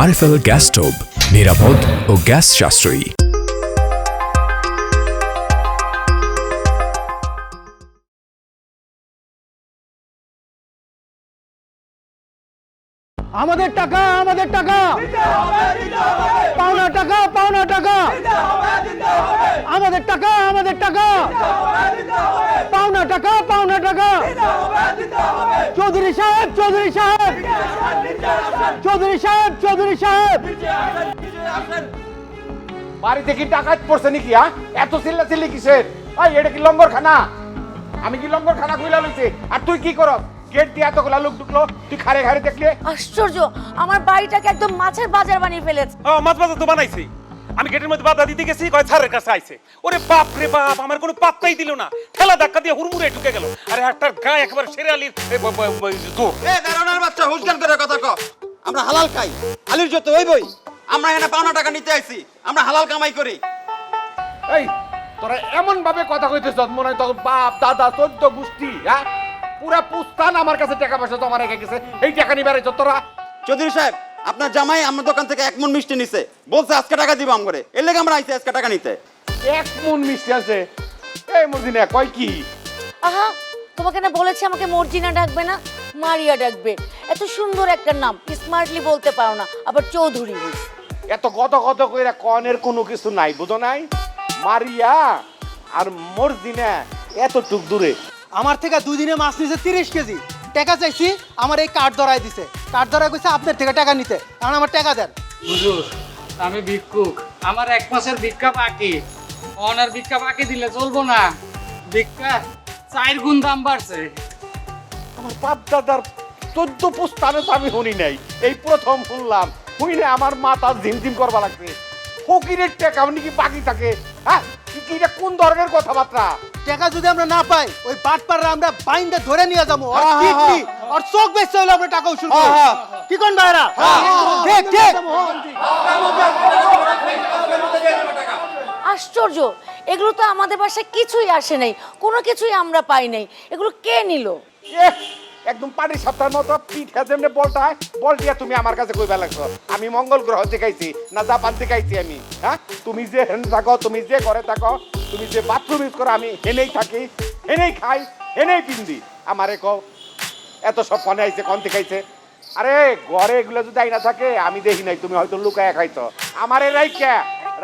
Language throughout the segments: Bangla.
আরএফএল গ্যাস স্টোভ, নিরাপদ ও গ্যাস সাশ্রয়ী। আমাদের টাকা আমাদের টাকা পাওনা টাকা পাওনা টাকা আমাদের টাকা আমাদের টাকা পাওনা টাকা পাওনা টাকা চৌধুরী সাহেব চৌধুরী সাহেব চৌধুরী সাহেব চৌধুরী সাহেব বাড়িতে কি ডাকাত পড়ছে নাকি? এত চিল্লাচিল্লি কিসের? এটা কি লঙ্গর খানা? আমি কি লঙ্গর খানা কইলা লইছি? আর তুই কি করস? গেট দিয়ে এতগুলা লোক ঢুকলো, তুই খারে খারে দেখলে? আশ্চর্য, আমার বাড়িটাকে একদম মাছের বাজার বানিয়ে ফেলেছে। মাছ বাজার তো বানাইছি। আমি গেটের মধ্যে বাধা দিতে গেছি, কয় স্যারের কাছে আইছে। ওরে বাপ রে বাপ, আমার কোনো পাত্তাই দিল না। ঠেলা ধাক্কা দিয়ে হুড়মুড়ে ঢুকে গেল। আরে একটার গায়ে একেবারে শেরে আলীর জোর। দারোয়ানের বাচ্চা হুঁশজ্ঞান করে কথা ক। আমরা হালাল খাই, আলির যত হইবই। আমরা এখানে পাওনা টাকা নিতে আইছি, আমরা হালাল কামাই করি। এই তোরা এমন ভাবে কথা কইতেছ মনে হয় তোর বাপ দাদা 14 গোষ্ঠী, পুরা পুস্তান আমার কাছে টাকা পয়সা জমা রেখে গেছে। এই টাকা নিবারে তোরা। চৌধুরী সাহেব, আপনার জামাই আমার দোকান থেকে 1 মণ মিষ্টি নিছে, বলছে আজকে টাকা দিব আমগরে। এর লাগি আমরা আইছি আজকে টাকা নিতে। 1 মণ মিষ্টি আছে? এই মর্জিনা কয় কি? আহা, তোমাকে না বলেছি আমাকে মর্জিনা ডাকবে না, মারিয়া ডাকবে। এত সুন্দর একটা নাম, স্মার্টলি বলতে পারো না, আবার চৌধুরী হইছে। এত কত কত কইরা কনের কোনো কিছু নাই, বুঝো নাই? মারিয়া আর মর্জিনা এত টুক দূরে। আমার থেকে 2 দিনে মাছ নিছে 30 কেজি। টাকা চাইছি, আমার এই কার্ড ধরাই দিছে। কার্ড ধরাই কইছে আপনার থেকে টাকা নিতে, এখন আমার টাকা দেন। হুজুর, আমি ভিক্ষুক, আমার 1 মাসের ভিক্ষা বাকি। অনার ভিক্ষা বাকি দিলে চলবো না, ভিক্ষা 4 গুণ দাম বাড়ছে। আমার বাপ দাদার 14 পুস্তানে তো আমি শুনি নাই, এই প্রথম শুনলাম। শুনে আমার মাথা ঝিমঝিম করবা লাগছে। ফকিরের টাকা নাকি বাকি থাকে? এটা কোন ধরনের কথাবার্তা? টাকা যদি আমরা না পাই, ওই বাটপাররা আমরা বাইন্দে ধরে নিয়ে যাবো। আর কিডনি আর চোখ বেচতে হলে আমরা টাকা উসুল করব। কি কোন ভাইরা? ঠিক ঠিক। আশ্চর্য, এগুলো তো আমাদের বাসায় কিছুই আসে নাই, কোনো কিছুই আমরা পাই নাই। এগুলো কে নিল? একদম পাটি সপ্তাহের মতো পিঠে যেমনি বল দিয়া তুমি আমার কাছে কইবা লাগছো আমি মঙ্গল গ্রহ থেকে আইছি না জাপান থেকে আইছি আমি। তুমি যে হেন থাকো, তুমি যে ঘরে থাকো, তুমি যে বাথরুম ইউজ করো, আমি হেনেই থাকি, হেনেই খাই, হেনেই পিন্দি। আমারে কও এত সব কনে আইছে, কন থেকে আইছে? আরে ঘরে এগুলো যদি আইনা থাকে আমি দেখি নাই, তুমি হয়তো লুকায়া খাইছো। আমারে রাইকা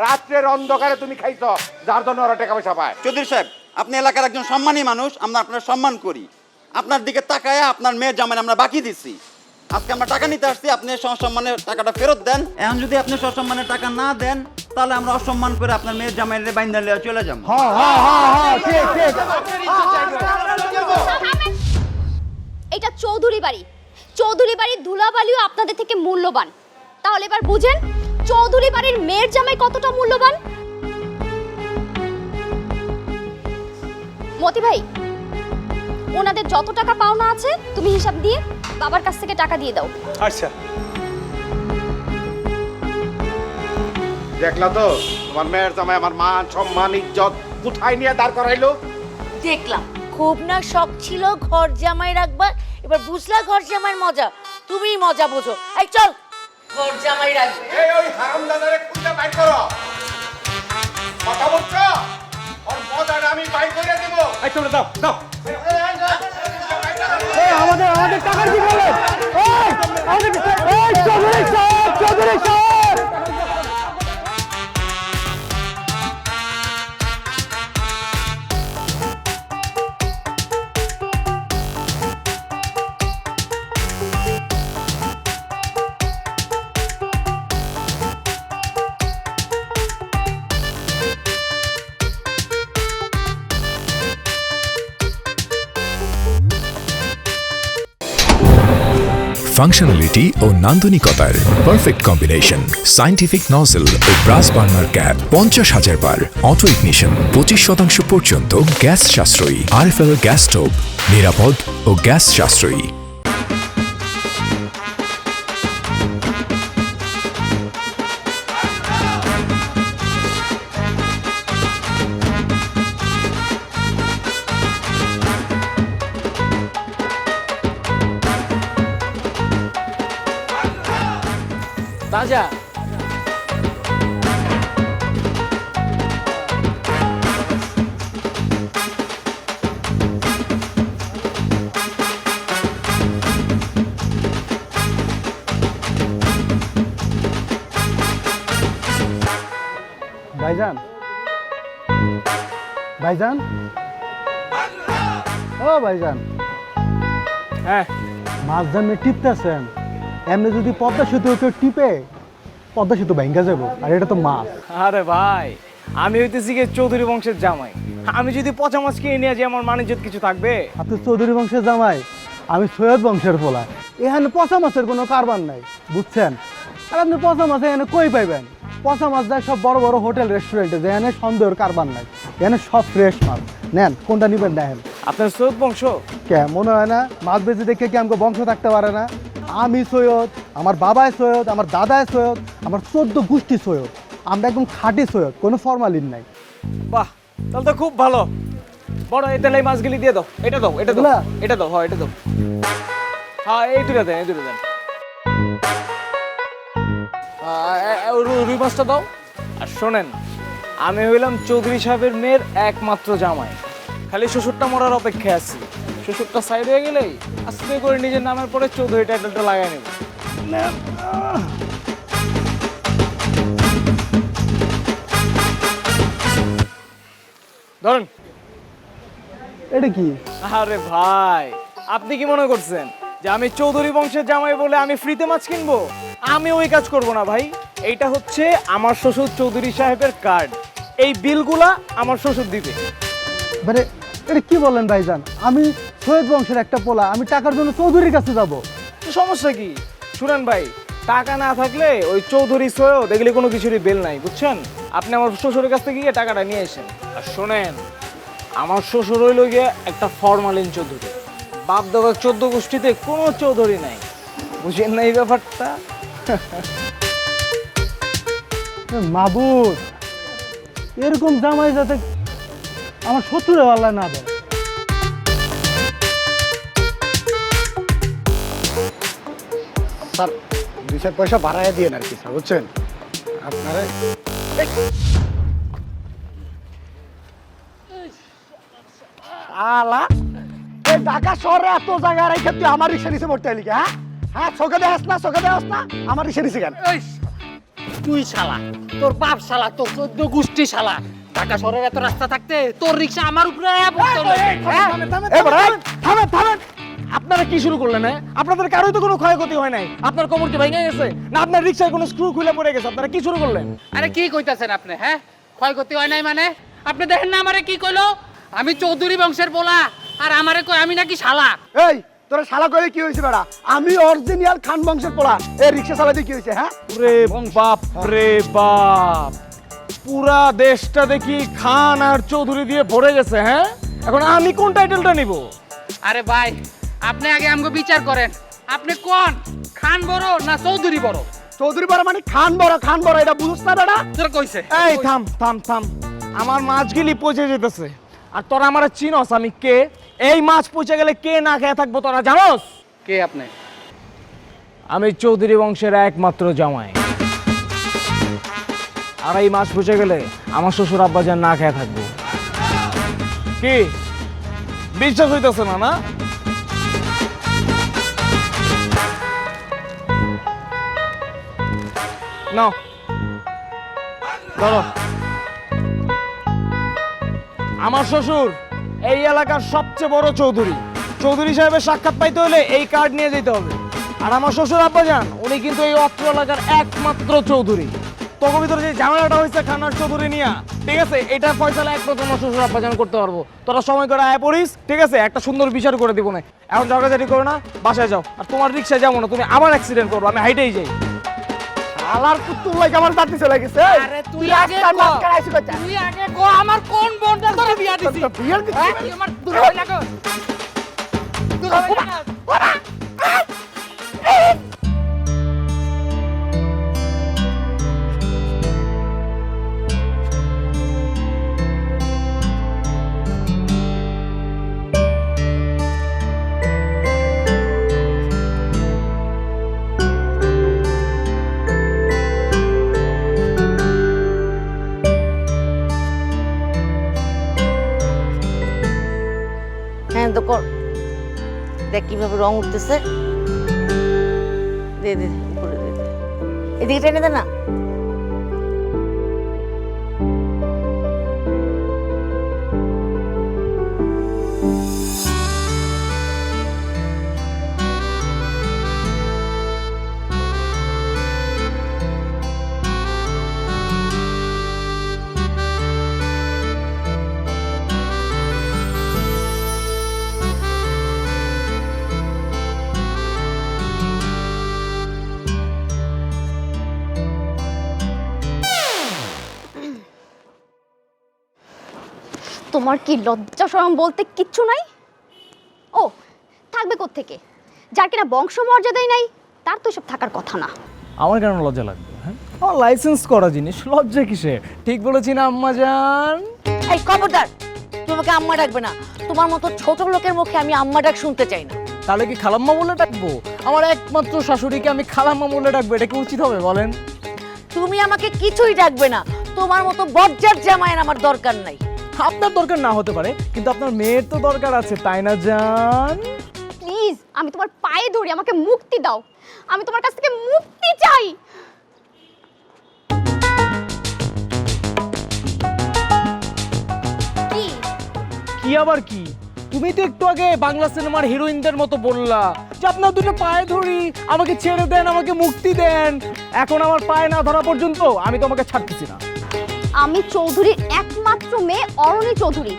রাত্রের অন্ধকারে তুমি খাইছো, যার জন্য ওরা টাকা পয়সা পায়। চৌধুরী সাহেব, আপনি এলাকার একজন সম্মানী মানুষ, আমরা আপনার সম্মান করি। আপনার দিকে তাকায়া আপনার মেয়ের জামাই আমরা বাকি দিচ্ছি। আজকে আমরা টাকা নিতে আসছি, আপনি সসম্মানের টাকাটা ফেরত দেন। এখন যদি আপনি সসম্মানের টাকা না দেন, তাহলে আমরা অসম্মান করে আপনার মেয়ের জামাইয়ের বাইন্দা লিয়ে চলে যাব। ঠিক ঠিক। এটা চৌধুরী বাড়ি। চৌধুরী বাড়ির ধুলাবালিও আপনাদের থেকে মূল্যবান। তাহলে এবার বুঝেন চৌধুরী বাড়ির মেয়ের জামাই কতটা মূল্যবান। মতি ভাই, ওনাদের যত টাকা পাওনা আছে তুমি হিসাব দিয়ে বাবার কাছ থেকে টাকা দিয়ে দাও। আচ্ছা, দেখলা তো তোমার মেয়ের জামাই আমার মান সম্মান ইজ্জত কোথায় নিয়ে দাঁড় করাইলো? দেখলাম খুব না শখ ছিল ঘর জামাই রাখবার, এবার বুঝলা ঘর জামাইয়ের মজা। তুমিই মজা বোঝো। এই চল, ঘর জামাই রাখবে। এই ওই হারামজাদারে খুঁজে বাইর করো। কথা বলছো? ওর মজাটা আমি বাইর করে দেব। এই তোমরা দাও দাও। আমাদের টাকা কি বলেন? আমাদের চৌধুরী সাহেব চৌধুরী সাহেব। ফাংশনালিটি ও নান্দনিকতার পারফেক্ট কম্বিনেশন, সায়েন্টিফিক নজল ও ব্রাস বার্নার ক্যাপ, 50,000 বার অটো ইগনিশন, 25% পর্যন্ত গ্যাস সাশ্রয়ী। আরএফএল গ্যাস স্টোভ, নিরাপদ ও গ্যাস সাশ্রয়ী। তাজা। ভাইজান ভাইজান ও ভাইজান, হ্যাঁ মাছ জামে টিপতেছেন, এমনি যদি পদ্মা সেতু কেউ টিপে পদ্মা সেতু ভেঙ্গা যাবো, আর এটা তো মাছ। আরে ভাই, আমি হইতেছি কি চৌধুরী বংশের জামাই। আমি যদি পচা মাছ কিনে নিয়ে যাই, আমার মানিজ্যত কিছু থাকবে? আপনি চৌধুরী বংশের জামাই, আমি সৈয়দ বংশের পোলা। এখানে পচা মাছের কোনো কারবার নাই, বুঝছেন? আর আপনি পচা মাছ এখানে কই পাইবেন? পচা মাছ যায় সব বড় বড় হোটেল রেস্টুরেন্টে, যেখানে সন্দেহের কারবার নাই। এখানে সব ফ্রেশ মাছ। নেন, কোনটা নিবেন দেখেন। আপনার সৈয়দ বংশ? কে মনে হয় না মাছ বেশি দেখে কি আমাকে বংশ থাকতে পারে না? আমি সৈয়দ, আমার বাবায় সৈয়দ, আমার দাদায় সৈয়দ, আমার 14 গোষ্ঠী সৈয়দ। আমরা একদম খাঁটি সৈয়দ, কোনো ফরমালিন নাই। বাহ, তাহলে তো খুব ভালো। বড় এই তাহলে এই মাছগুলি দিয়ে দাও। এটা দাও, এটা দাও, এগুলা? এটা দাও, হ্যাঁ এটা দাও। হ্যাঁ এই দুটো দেন, এই দুটো দেন। রুই মাছটা দাও। আর শোনেন, আমি হইলাম চৌধুরী সাহেবের মেয়ের একমাত্র জামাই। খালি শ্বশুরটা মরার অপেক্ষায় আছি। শ্বশুরটা সাইড হয়ে গেলেই আস্তে করে নিজের নামের পরে চৌধুরী টাইটেলটা লাগাই নেব। ধরুন। এটা কি? আরে ভাই, আপনি কি মনে করছেন যে আমি চৌধুরী বংশের জামাই বলে আমি ফ্রিতে মাছ কিনবো? আমি ওই কাজ করব না ভাই। এইটা হচ্ছে আমার শ্বশুর চৌধুরী সাহেবের কার্ড। এই বিলগুলা আমার শ্বশুর দিবে। মানে এটা কি বলেন ভাইজান? আমি সৈয়দ বংশের একটা পোলা, আমি টাকার জন্য চৌধুরীর কাছে যাব? তো সমস্যা কি? শুনেন ভাই, টাকা না থাকলে ওই চৌধুরী সৈয়দ এগুলি কোনো কিছুরই বিল নাই, বুঝছেন? আপনি আমার শ্বশুরের কাছ থেকে গিয়ে টাকাটা নিয়ে আসেন। আর শোনেন, আমার শ্বশুর হইল গিয়ে একটা ফরমালিন চৌধুরী। বাপ দাদার 14 গোষ্ঠীতে কোনো চৌধুরী নাই, বুঝেন না এই ব্যাপারটা? মাবুদ, এরকম জামাই যাতে আমার শত্রুরে আল্লাহ না দেয়। স্যার 2 পয়সা বাড়াইয়া দিয়ে আর কি স্যার, বুঝছেন? আপনারা আলা এই ঢাকা শহরে এত জায়গা রেখে তুই আমার রিক্সা নিচে পড়তে এলি? হ্যাঁ হ্যাঁ, চোখে দেখাস না, চোখে দেখাস না, আমার রিক্সা নিচে কেন? তুই শালা, তোর বাপ শালা, তোর 14 গোষ্ঠী শালা। ঢাকা শহরের এত রাস্তা থাকতে তোর রিক্সা আমার উপরে আপনারা কি শুরু করলেন? হ্যাঁ, আপনাদের কারোই তো কোনো ক্ষয়ক্ষতি হয় নাই। আপনার কোমর কি ভেঙে গেছে না আপনার রিক্সায় কোনো স্ক্রু খুলে পড়ে গেছে? আপনারা কি শুরু করলেন? আরে কি কইতাছেন আপনি? হ্যাঁ, ক্ষয়ক্ষতি হয় নাই মানে? আপনি দেখেন না আমারে কি কইলো? আমি চৌধুরী বংশের বলা, আর আমারে কই আমি নাকি শালা। এই তোরা শালা কইলে কি হইছে বেটা? আমি অরিজিনাল খান বংশের পোলা, এই রিক্সা চালাতে কি হইছে? হ্যাঁ রে বাপ রে বাপ, পুরা দেশটা দেখি খান আর চৌধুরী দিয়ে ভরে গেছে। হ্যাঁ, এখন আমি কোন টাইটেলটা নিব? আরে ভাই, আপনি আগে আমাকে বিচার করেন। আপনি কোন খান বড় না চৌধুরী বড়? চৌধুরী বড় মানে খান বড়, এটা বুঝছ না বেটা? তোর কইছে? এই থাম থাম থাম, আমার মাছগুলি পচে যেতেছে আর তোরা আমার চিনস আমি কে? এই মাছ পচে গেলে কে না খেয়ে থাকবো তোরা জানোস? কে আপনি? আমি চৌধুরী বংশের একমাত্র জামাই। আর এই মাছ পচে গেলে আমার শ্বশুর আব্বাজান না খেয়ে থাকবো। কি বিশ্বাস হইতেছে না? না নাও ধরো। আমার শ্বশুর এই এলাকার সবচেয়ে বড় চৌধুরী। চৌধুরী সাহেবের সাক্ষাৎ পাইতে হলে এই কার্ড নিয়ে যেতে হবে। আর আমার শ্বশুর আব্বাজান উনি কিন্তু এই অত্র এলাকার একমাত্র চৌধুরী। তোর ভিতরে যে ঝামেলাটা হয়েছে খানার চৌধুরী নিয়া, ঠিক আছে, এটা ফয়সালা একমাত্র আমার শ্বশুর আব্বাজান করতে পারবো। তোরা সময় করে আয় পড়িস, ঠিক আছে? একটা সুন্দর বিচার করে দিব না। এখন ঝগড়াঝাটি করো না, বাসায় যাও। আর তোমার রিক্সায় যাবো না, তুমি আবার অ্যাক্সিডেন্ট করবো, আমি হাইটেই যাই। শালার পুতুল লাগে আমার দাঁত চলে গেছে। আরে তুই আগে তুই আগে কো আমার কোন বোনটার সাথে বিয়া দিছিস? বিয়ার দিছিস? হ্যাঁ, তুই আমার দুলাভাই লাগো। দুলাভাই লাগো। হ্যাঁ তো কর, দেখ কিভাবে রং উঠতেছে। দে দে উপরে দে, এদিকে টেনে দে না। তোমার কি লজ্জা শরম বলতে কিচ্ছু নাই? ও থাকবে কোত্থেকে? যার কিনা বংশমর্যাদাই নাই তার তো এসব থাকার কথা না। আমার কেন লজ্জা লাগবে? হ্যাঁ, আমার লাইসেন্স করা জিনিস, লজ্জা কিসে? ঠিক বলেছি না আম্মা জান? এই খবরদার, তোমাকে আম্মা ডাকবে না। তোমার মতো ছোট লোকের মুখে আমি আম্মা ডাক শুনতে চাই না। তাহলে কি খালাম্মা বলে ডাকবো? আমার একমাত্র শাশুড়িকে আমি খালাম্মা বলে ডাকবো, এটা কি উচিত হবে বলেন? তুমি আমাকে কিছুই ডাকবে না। তোমার মতো বজ্জার জামাইয়ের আমার দরকার নাই। আপনার দরকার না হতে পারে, কিন্তু আপনার মেয়ের তো দরকার আছে, তাই না জান? প্লিজ আমি তোমার পায়ে ধরি, আমাকে মুক্তি দাও। আমি তোমার কাছ থেকে মুক্তি চাই। কি কি আবার কি? তুমি তো একটু আগে বাংলা সিনেমার হিরোইনদের মতো বললা যে আপনার দুটো পায়ে ধরি, আমাকে ছেড়ে দেন, আমাকে মুক্তি দেন। এখন আমার পায়ে না ধরা পর্যন্ত আমি তোমাকে ছাড়তেছি না। আমি চৌধুরীর একমাত্র মেয়ে অরণি চৌধুরী,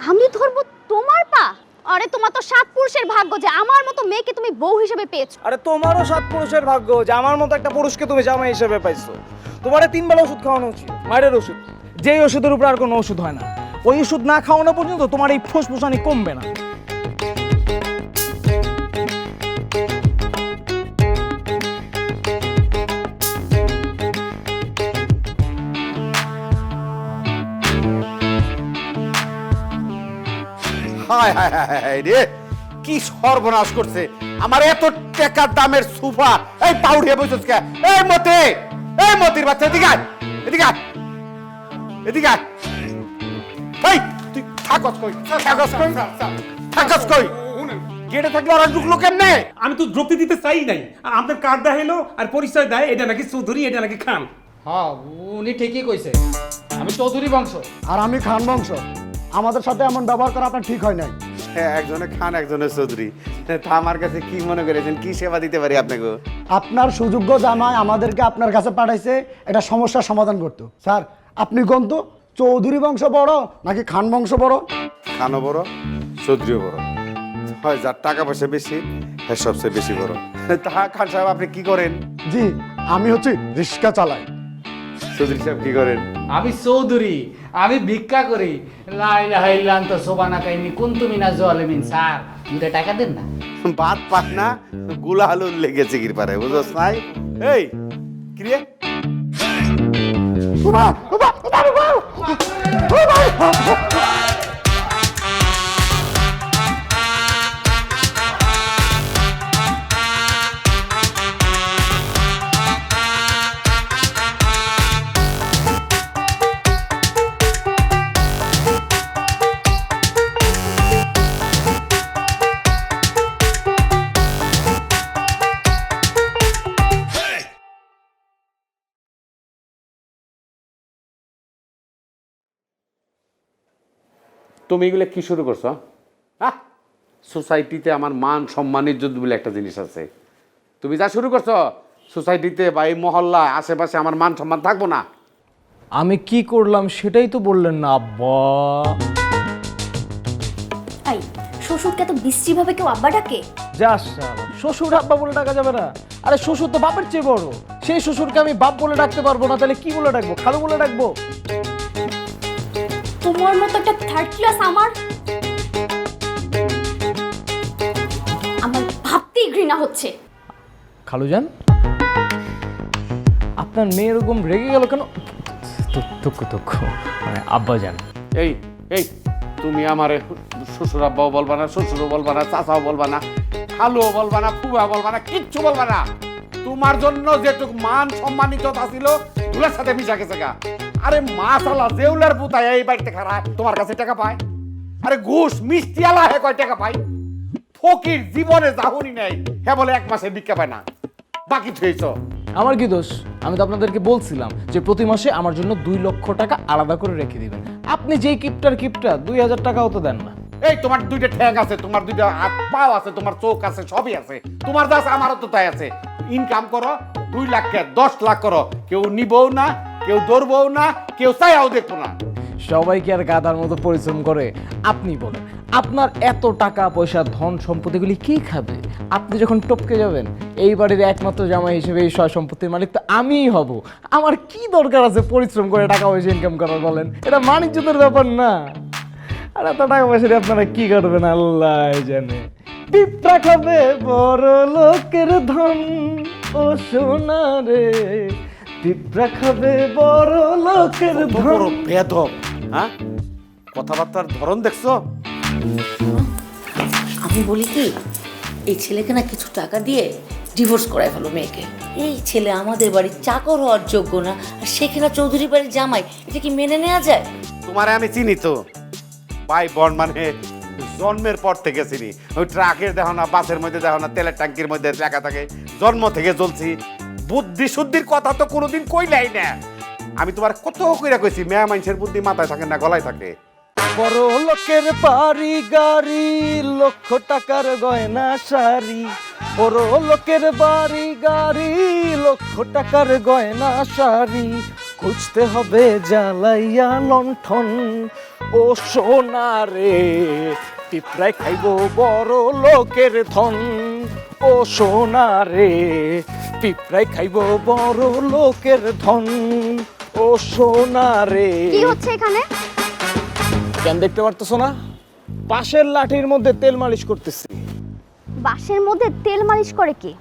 আমি ধরবো তোমার পা? আরে তোমার তো 7 পুরুষের ভাগ্য যে আমার মতো মেয়েকে তুমি বউ হিসেবে পেয়েছো। আরে তোমারও 7 পুরুষের ভাগ্য যে আমার মতো একটা পুরুষকে তুমি জামাই হিসেবে পাইছো। তোমারে 3 বেলা ওষুধ খাওয়ানো উচিত, মায়ের ওষুধ, যেই ওষুধের উপর আর কোনো ওষুধ হয় না। ওই ওষুধ না খাওয়ানো পর্যন্ত তোমার এই ফুসফুসানি কমবে না। হায় হায় হায় হায় রে, কি সর্বনাশ করছে আমার এত টাকার দামের সোফা। এই পাউড়িয়ে বসেছ কে? এই মতি, এই মতির বাচ্চা, এদিকে আয়, এদিকে আয়, এদিকে আয়। এই তুই থাকস কই, থাকস কই, থাকস কই? গেটে থাকলে ওরা ঢুকলো কেমনে? আমি তো ঢুকতে দিতে চাই নাই। আর আপনার কার্ড দেখাইলো আর পরিচয় দেয়, এটা নাকি চৌধুরী, এটা নাকি খান। হ্যাঁ উনি ঠিকই কইছে, আমি চৌধুরী বংশ। আর আমি খান বংশ। আমাদের সাথে এমন ব্যবহার করা আপনার ঠিক হয় নাই। হ্যাঁ, একজনে খান একজনে চৌধুরী। তা আমার কাছে কি মনে করেছেন, কি সেবা দিতে পারি আপনাকে? আপনার সুযোগ্য জামাই আমাদেরকে আপনার কাছে পাঠাইছে একটা সমস্যার সমাধান করতে। স্যার আপনি কোন তো চৌধুরী বংশ বড় নাকি খান বংশ বড়? খানও বড়, চৌধুরীও বড়। হয় যার টাকা পয়সা বেশি হ্যাঁ সবচেয়ে বেশি বড়। তা খান সাহেব আপনি কি করেন? জি আমি হচ্ছে রিক্সা চালাই। চৌধুরী সাহেব কি করেন? আমি চৌধুরী, আমি ভিক্ষা করি। লা ইলাহা ইল্লা আনতা সুবহানাকা কুনতু মিনাজ জালিমিন। স্যার 2 টাকা দেন না। বাদ পাক না, গুলা আলু লেগেছে কি পারে, বুঝছ নাই? এই ক্রিয়া তুমি এগুলো কি শুরু করছো? হ্যাঁ, সোসাইটিতে আমার মান সম্মান ইজ্জত বলে একটা জিনিস আছে। তুমি যা শুরু করছো, সোসাইটিতে বা এই মহল্লা আশেপাশে আমার মান সম্মান থাকবো না। আমি কি করলাম সেটাই তো বললেন না আব্বা। এই শ্বশুরকে তো বিশ্রীভাবে কেউ আব্বা ডাকে? যাস শ্বশুর আব্বা বলে ডাকা যাবে না? আরে শ্বশুর তো বাপের চেয়ে বড়, সেই শ্বশুরকে আমি বাপ বলে ডাকতে পারবো না, তাহলে কি বলে ডাকবো? খালু বলে ডাকবো? তোমার মতো একটা 3rd ক্লাস আমার ভাবতেই ঘৃণা হচ্ছে। খালুজান, আপনার মেয়ে এরকম রেগে গেল কেন? মানে আব্বাজান, এই এই তুমি আমার শ্বশুর আব্বাও বলবা না, শ্বশুরও বলবা না, চাচাও বলবা না, খালুও বলবা না, ফুবা বলবা না, কিচ্ছু বলবা না। তোমার জন্য যেটুকু মান সম্মানিত ছিল ধুলার সাথে মিশা গেছে গা। আরে মাশাআল্লাহ, জেউলার পুতায় এই বাড়িতে খারাপ তোমার কাছে টাকা পায়। আরে ঘুষ মিষ্টি আলা হে কয় টাকা পাই? ফকির জীবনে যাহুনি নাই, হ্যাঁ বলে 1 মাসের ভিক্ষা পায় না, বাকি থইছ। আমার কি দোষ? আমি তো আপনাদেরকে বলছিলাম যে প্রতি মাসে আমার জন্য 2 লক্ষ টাকা আলাদা করে রেখে দিবেন। আপনি যেই কিপটা 2000 টাকাও তো দেন না। এই তোমার 2টা ঠ্যাং আছে, তোমার 2টা হাত পাও আছে, তোমার চোখ আছে, সবই আছে, তোমার যা আছে আমারও তো তাই আছে। ইনকাম করো 2 লাখ কে 10 লাখ করো, কেউ নিবও না, কেউ ধরবও না, কেউ চাইও দেখবো না। সবাই কি আর গাধার মতো পরিশ্রম করে? আপনি বলেন, আপনার এত টাকা পয়সা ধন সম্পত্তিগুলি কি খাবে? আপনি যখন টপকে যাবেন, এই বাড়ির একমাত্র জামাই হিসেবে এই সয় সম্পত্তির মালিক তো আমিই হব। আমার কি দরকার আছে পরিশ্রম করে টাকা পয়সা ইনকাম করার? বলেন, এটা বাণিজ্যের ব্যাপার না। আর এত টাকা পয়সা দিয়ে আপনারা কি করবেন আল্লাহ জানে। পিঁপড়া খাবে বড় লোকের ধন, ও সোনা রে, পিঁপড়া খাবে বড় লোকের ধন। বড় বেয়াদব, হ্যাঁ? কথাবার্তার ধরন দেখছো? আমি বলি কি, এই ছেলেকে না কিছু টাকা দিয়ে ডিভোর্স করাই ফেলো মেয়েকে। এই ছেলে আমাদের বাড়ির চাকর হওয়ার যোগ্য না, আর সেখানে চৌধুরী বাড়ির জামাই, এটা কি মেনে নেওয়া যায়? তোমারে আমি চিনি তো, ভাই বোন মানে জন্মের পর থেকে চিনি। ওই ট্রাকের দেখো না, বাসের মধ্যে দেখো না, তেলের ট্যাঙ্কির মধ্যে লেখা থাকে জন্ম থেকে চলছি। বুদ্ধি শুদ্ধির কথা তো কোনোদিন কইলাই না। আমি তোমার কত কইরা কইছি, মেয়া মানুষের বুদ্ধি মাথায় থাকে না গলায় থাকে। বড় লোকের বাড়ি গাড়ি, লক্ষ টাকার গয়না শাড়ি। বড় লোকের বাড়ি গাড়ি, লক্ষ টাকার গয়না শাড়ি। খুঁজতে হবে জ্বালাইয়া লণ্ঠন, ও সোনা রে, পিঁপড়ায় খাইব বড় লোকের ধন। ও সোনা রে, পিঁপড়ায় খাইব বড় লোকের ধন। ও সোনা রে। কি হচ্ছে এখানে? কেন দেখতে পারতেছো না? পাশের লাঠির মধ্যে তেল মালিশ করতেছি। বাঁশের মধ্যে তেল মালিশ করে কি?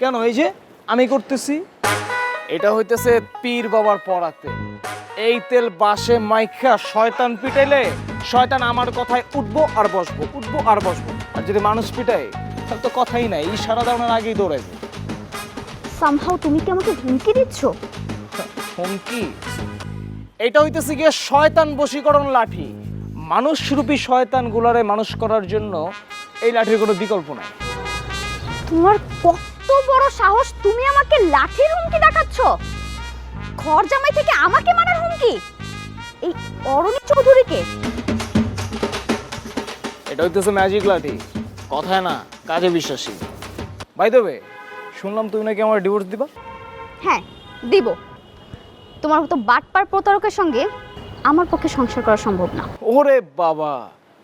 কেন, এই যে আমি করতেছি। এটা হইতেছে পীর বাবার পড়া তেল। এই তেল বাঁশে মাইখা শয়তান পিটাইলে শয়তান আমার কথায় উঠবো আর বসবো, উঠবো আর বসবো। আর যদি মানুষ পিটাই তাহলে তো কথাই নাই, ইশারা দেওয়ার আগেই দৌড়াইবো। সামহাও তুমি কি আমাকে হুমকি দিচ্ছ? হুমকি? এটা হইতেছে গিয়ে শয়তান বশীকরণ লাঠি। মানুষরূপী শয়তান গুলারে মানুষ করার জন্য এই লাঠির কোনো বিকল্প নাই। তোমার কত বড় সাহস, তুমি আমাকে লাঠির হুমকি দেখাচ্ছ? ঘর জামাই থেকে আমাকে মারার হুমকি? এই অরুণী চৌধুরীকে? এটা হইতেছে ম্যাজিক লাঠি, কথায় না কাজে বিশ্বাসী। বাই দ্য ওয়ে, শুনলাম তুমি নাকি আমার ডিভোর্স দিবা? হ্যাঁ দিব। তোমার মতো বাটপার প্রতারকের সঙ্গে আমার পক্ষে সংসার করা সম্ভব না। ওরে বাবা,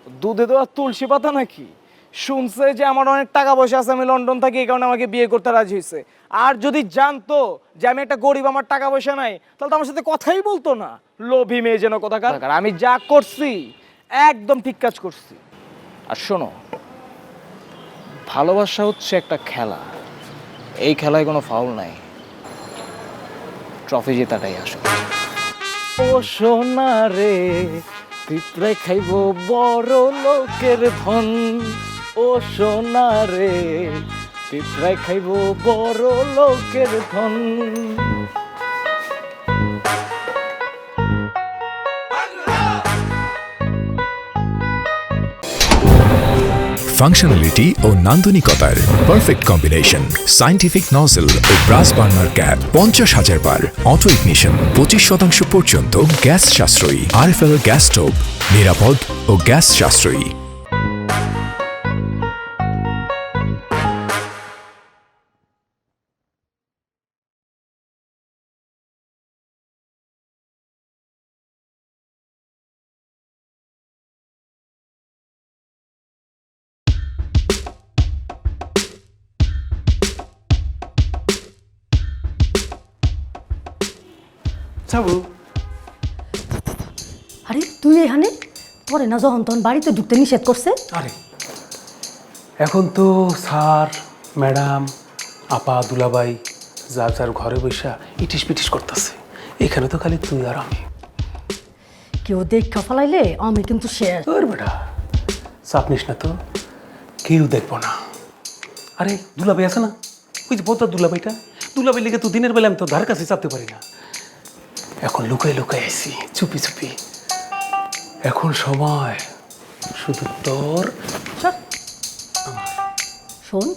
দুধে দেওয়া তুলসী পাতা নাকি? শুনছে যে আমার অনেক টাকা পয়সা আছে, আমি লন্ডন থাকি, এই কারণে আমাকে বিয়ে করতে রাজি হয়েছে। আর যদি জানতো যে আমি একটা গরিব, আমার টাকা পয়সা নাই, তাহলে তো আমার সাথে কথাই বলতো না। লোভী মেয়ে যেন কোথাকার। আমি যা করছি একদম ঠিক কাজ করছি। আর শোনো, ভালোবাসা হচ্ছে একটা খেলা, এই খেলায় কোনো ফাউল নাই, ট্রফি জেতাটাই আসো। ও সোনা রে, পিঁপড়ায় খাইব বড় লোকের ধন। ও সোনা রে, পিঁপড়ায় খাইব বড় লোকের ধন। ফাংশনালিটি ও নান্দনিকতার পারফেক্ট কম্বিনেশন, সায়েন্টিফিক নজল ও ব্রাস বার্নার ক্যাপ 50,000 বার, অটো ইগনিশন, 25% পর্যন্ত গ্যাস সাশ্রয়ী, আরএফএল গ্যাস স্টোভ, নিরাপদ ও গ্যাস সাশ্রয়ী। আরে তুই এখানে পরে না, যখন তখন বাড়িতে ঢুকতে নিষেধ করছে। আরে এখন তো স্যার ম্যাডাম আপা দুলাভাই যার যার ঘরে বসা ইটিস পিটিস করতেছে, এখানে তো খালি তুই আর আমি। কেউ দেখা ফেলাইলে আমি কিন্তু শেষ। তোর বেটা চাপ নিস না তো, কেউ দেখবো না। আরে দুলাভাই আছে না, ওই যে বোধ দুলাভাইটা, দুলাভাই লেগে তো দিনের বেলা আমি তো ধার কাছে চাপতে পারি না। এখন লুকাই লুকাই আইসি চুপি চুপি। এখন সময় শুধু তোর শোন,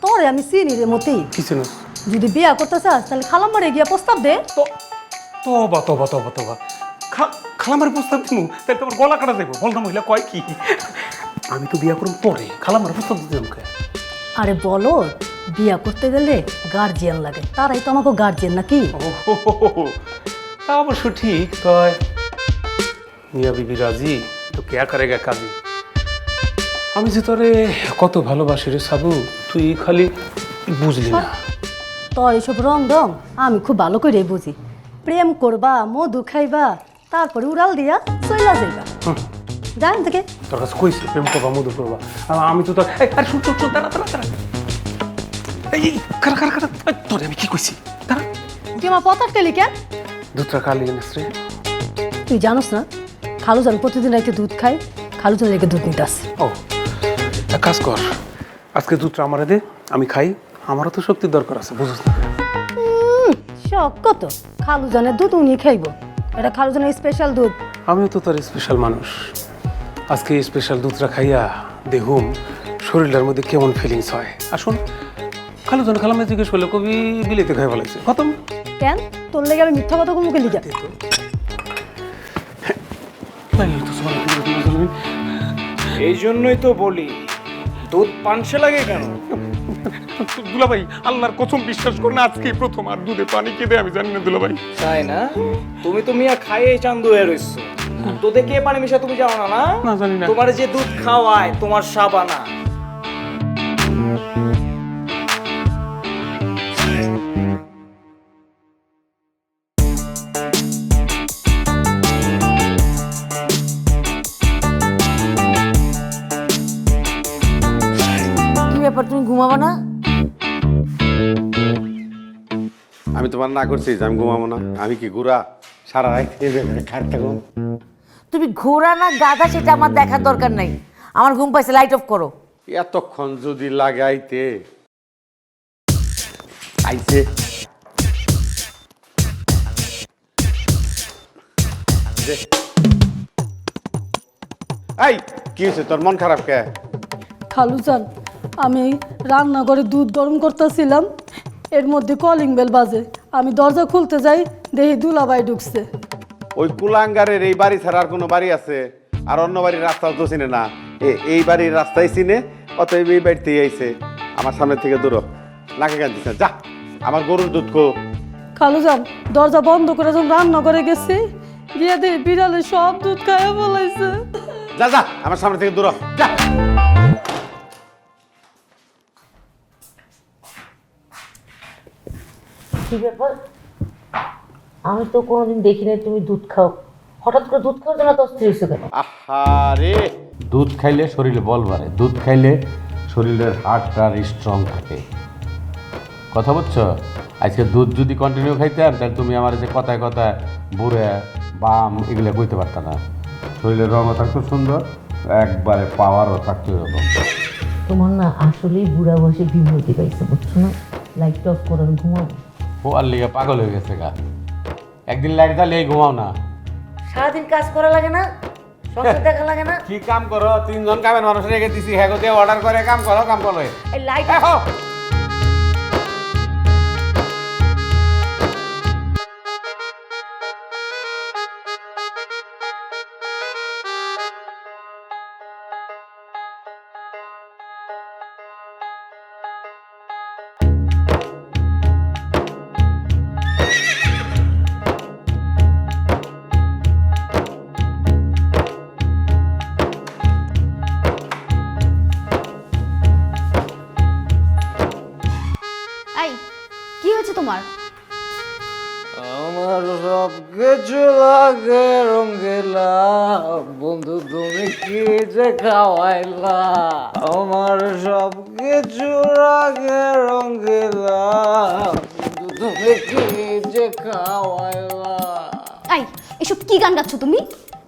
তোরে আমি চিনি রে মতি। কিছু না। যদি বিয়া করতে চাস তাহলে খালাম্মারে গিয়া প্রস্তাব দে। তবা তবা তবা তবা খালামার প্রস্তাব দিমু তাহলে তোমার গলা কাটা যাবো। বলতাম মহিলা কয় কি, আমি তো বিয়া করুন পরে, খালামার প্রস্তাব দিতে আমাকে। আরে বলো, বিয়া করতে গেলে গার্জিয়ান লাগে, তারাই তো আমাকে গার্জিয়ান নাকি? তা অবশ্য ঠিক। তয় মিয়া বিবি রাজি তো কেয়া করেগা কাজী। আমি যে তোরে কত ভালোবাসি রে সাবু, তুই খালি বুঝলি না। তোর এসব রং আমি খুব ভালো করে বুঝি। প্রেম করবা, মধু খাইবা, তারপরে উড়াল দিয়া চইলা যাইবা। জান থেকে তোর কাছে কইছি প্রেম করবা, মধু করবা, আমি তো তোর শুন শুন শুন, তারা তারা তারা এই কারা কারা কারা তোরে আমি কি কইছি? তারা তুই আমার পতার কেলি কেন? দুধটা খালি এনেছ রে। তুই জানোস না খালুজান প্রতিদিন রাইতে দুধ খায়, খালুজান রেখে দুধ নিতে আসে। ও এক কাজ কর, আজকে দুধটা আমারে দে, আমি খাই, আমারও তো শক্তির দরকার আছে, বুঝছ না? শখ কত, খালুজানের দুধ উনি খাইব, এটা খালুজানের স্পেশাল দুধ। আমিও তো তোর স্পেশাল মানুষ, আজকে স্পেশাল দুধটা খাইয়া দেখুম শরীরটার মধ্যে কেমন ফিলিংস হয়। আসুন খালুজন খালামে জিজ্ঞেস করলে কবি বিলেতে খাই ফেলাইছে, খতম। কেন তোর লেগে আমি মিথ্যা কথা মুখে লিখা? এই জন্যই তো বলি দুধ পানসে লাগে কেন? দুলাভাই আল্লাহর কসম বিশ্বাস করে না, আজকেই প্রথম। আর দুধে পানি কে দেয় আমি জানি না দুলাভাই। তাই না? তুমি তো মিয়া খাইয়ে চান্দু হয়ে রইছো। দুধে কে পানি মিশা তুমি জানো না? না জানি না। তোমার যে দুধ খাওয়ায় তোমার সাবানা। কি ব্যাপার, তুমি ঘুমাবো না? আমি তোমার না করছি যে আমি ঘুমাবো না? আমি কি ঘুরা সারা রাত খাট থাকো? তুমি ঘোরা না গাধা সেটা আমার দেখার দরকার নাই। আমার ঘুম পাইছে, লাইট অফ করো। এতক্ষণ যদি লাগাইতে আইছে। এই কি হয়েছে তোর, মন খারাপ কে? খালুজান, আমি রান্নাঘরে দুধ গরম করতেছিলাম, এর মধ্যে কলিং বেল বাজে, আমি দরজা খুলতে যাই, দেখি দুলাভাই ঢুকছে। ওই কুলাঙ্গারের এই বাড়ি ছাড়া আর কোনো বাড়ি আছে? আর অন্য বাড়ির রাস্তা তো চিনে না, এই বাড়ির রাস্তাই চিনে, অতএব এই বাড়িতেই আইছে। আমার সামনে থেকে দূর নাকে কাঁদিস না, যা। আমার গরুর দুধ কো। খালুজান, দরজা বন্ধ করে যখন রান্নাঘরে গেছি, গিয়ে দেখি বিড়ালে সব দুধ খাইয়া বলাইছে। যা যা, আমার সামনে থেকে দূর যা। কি ব্যাপার, আমি তো কোনোদিন দেখি নাই তুমি দুধ খাও। হঠাৎ করে দুধ খাওয়ার জন্য তো অস্থির হয়েছে কেন? আহারে, দুধ খাইলে শরীরে বল বাড়ে, দুধ খাইলে শরীরের হার্টটা স্ট্রং থাকে। কথা বুঝছো? আজকে দুধ যদি কন্টিনিউ খাইতাম তাহলে তুমি আমার যে কথায় কথায় বুড়ে বাম এগুলো বইতে পারতাম না। শরীরের রঙও থাকতো সুন্দর, একবারে পাওয়ারও থাকতো এরকম। তোমার না আসলেই বুড়া বয়সে বিভূতি পাইছে, বুঝছো না? লাইট অফ করে আমি ঘুমাবো। ও আর লিগে পাগল হয়ে গেছে গা, একদিন লাইট জ্বালিয়ে ঘুমাও না। সারাদিন কাজ করা লাগে না, সংসার দেখা লাগে না? কি কাম করো? 3 জন কামের মানুষ রেখে দিছি, হ্যাঁ দিয়ে অর্ডার করে কাম করো, কাম করো। এই লাইট এই কি হয়েছে তোমার? আমার সব কিছু লাগে রঙ্গিলা, বন্ধু তুমি কি যে খাওয়াইলা। আমার সব কিছু লাগে রঙ্গিলা, বন্ধু তুমি কি যে খাওয়াইলা। এই এসব কি গান গাচ্ছ তুমি?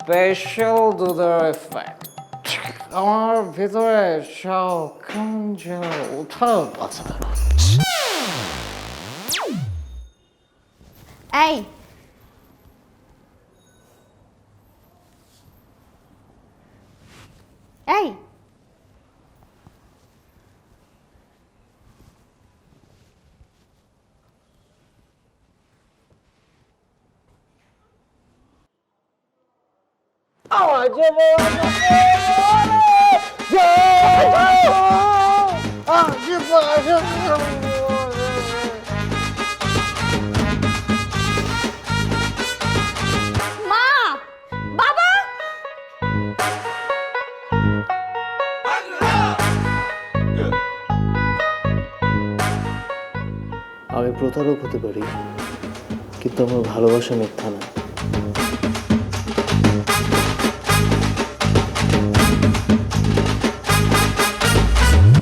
স্পেশাল দুধের এফেক্ট আমার ভিতরে সব কেমন যেন উঠার পাচ্ছে। এই এই মা, বাবা, আমি প্রতারক হতে পারি, কিন্তু আমার ভালোবাসা মিথ্যা না।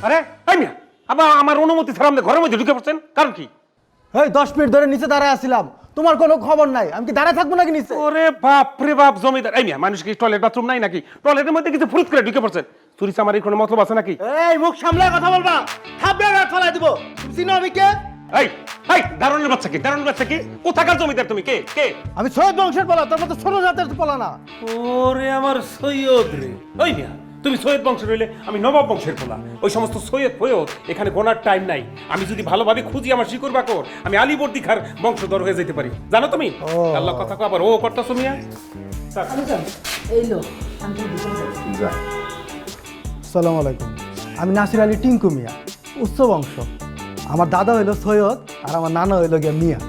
আরে এই মিয়া আবার আমার অনুমতি ছাড়া আপনি ঘরের মধ্যে ঢুকে পড়ছেন, কারণ কি? এই 10 মিনিট ধরে নিচে দাঁড়ায় আছিলাম, তোমার কোনো খবর নাই, আমি কি দাঁড়ায় থাকবো নাকি নিচে? ওরে বাপ রে বাপ, জমিদার! এই মিয়া, মানুষ কি টয়লেট বাথরুম নাই নাকি? টয়লেটের মধ্যে কিছু ফুরুত করে ঢুকে পড়ছেন। চুরি চামারির কোনো মতলব আছে নাকি? এই মুখ সামলায় কথা বলবা, থাপড়ে না ফেলাই দিব। তুমি চিনো আমি কে? এই এই দারুণের বাচ্চা কি? দারুণের বাচ্চা কি? কোথাকার জমিদার তুমি? কে কে? আমি সৈয়দ বংশের পোলা, তোর মতো ছোট জাতের পোলা না। ওরে আমার সৈয়দ রে! ওই মিয়া, তুমি সৈয়দ বংশের হইলে আমি নবাব বংশের পোলা। ওই সমস্ত সৈয়দ ফৈয়দ এখানে গোনার টাইম নাই। আমি যদি ভালোভাবে খুঁজি আমার শিকড় বাকর, আমি আলীবর্দী খার বংশধর হয়ে যেতে পারি, জানো তুমি? আল্লাহ কথা কো আবার ও করতেছো মিয়া। এই লো আসসালামু আলাইকুম, আমি নাসির আলী টিঙ্কু মিয়া, উচ্চ বংশ। আমার দাদা হইলো সৈয়দ আর আমার নানা হইলো গিয়া মিয়া।